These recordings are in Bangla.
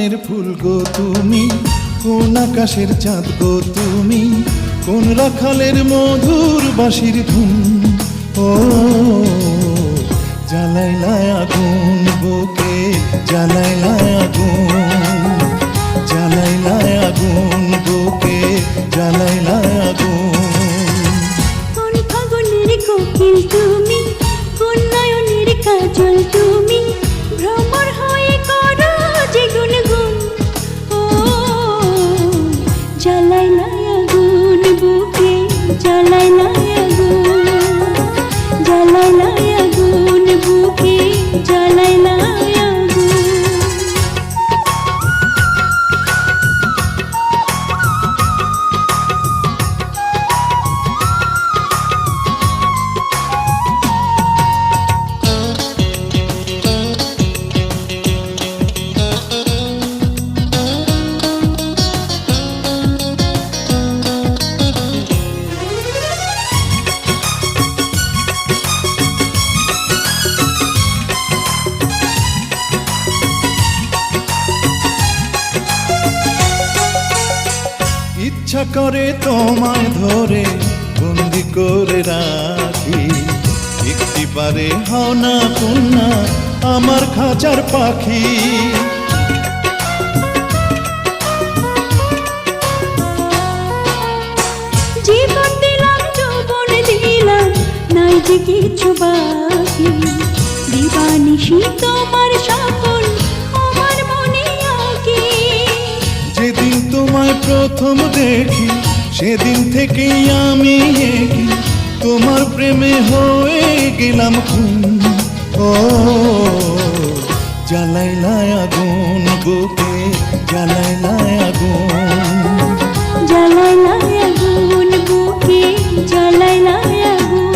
কাননের ফুল গো তুমি, কোন আকাশের চাঁদ গো তুমি, কোন রাখালের মধুর বাঁশির ধুন। ও জ্বালাইলা আগুন বুকে, জ্বালাইলা আগুন, জ্বালাইলা আগুন বুকে, জ্বালাইলা আগুন। কোন ফাগুনের কোকিল তুমি, কোন নয়নের কাজল তুমি, ভ্রমর হয়ে করো যে গুনগুন। ও জ্বালাইলা আগুন বুকে, জ্বালাইলা আগুন, জ্বালাইলা আগুন বুকে, জ্বালাইলা আগুন। ইচ্ছা করে তোমায় ধরে বন্দি করে রাখি, একটি পারে হও না কন্যা আমার খাঁচার পাখি। জীবন দিলাম, যৌবন দিলাম, নাই যে কিছু বাকি। দিবানিশি তোমার স্বপন আমার মনে আঁকি। যেদিন তোমায় প্রথম দেখি সেদিন থেকেই আমি একি, তোমার প্রেমে হয়ে গেলাম খুন। ও জ্বালাইলা আগুন বুকে, জ্বালাইলা আগুন, জ্বালাইলা আগুন বুকে, জ্বালাইলা আগুন।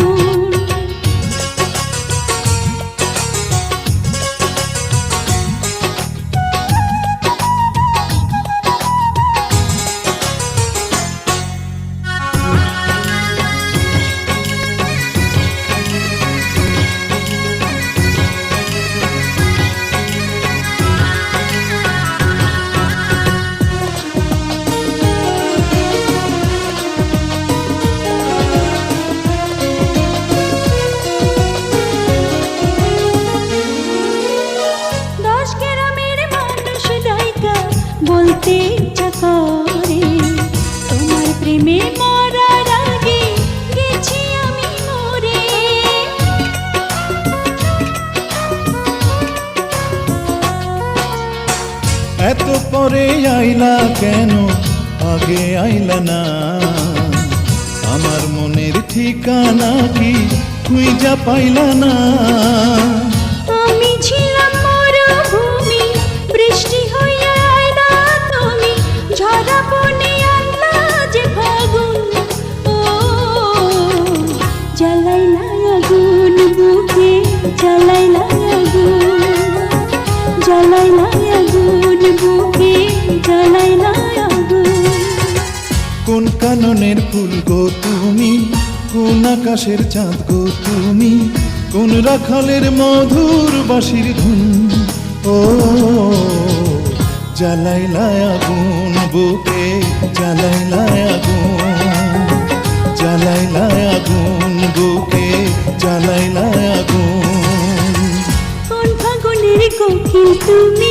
বলতে ইচ্ছা করে তোমার প্রেমে মরার আগে গেছি আমি মরে। এত পরে আইলা কেন, আগে আইলা না? আমার মনের ঠিকানা কি খুঁজা পাইলা না? আমি ছিলাম মরুভূমি, বৃষ্টি হইয়া আইলা তুমি, ঝরা বনে আনলা যে ফাগুন। ও জ্বালাইলা আগুন বুকে, জ্বালাইলা আগুন, জ্বালাইলা আগুন বুকে, জ্বালাইলা আগুন। কোন কাননের ফুল গো তুমি, কোন আকাশের চাঁদ গো তুমি, কোন রাখালের মধুর বাঁশির ধুন। ও জ্বালাইলা আগুন বুকে, জ্বালাইলা আগুন, জ্বালাইলা আগুন বুকে, জ্বালাইলা আগুন। কোন ফাগুনের কোকিল তুমি,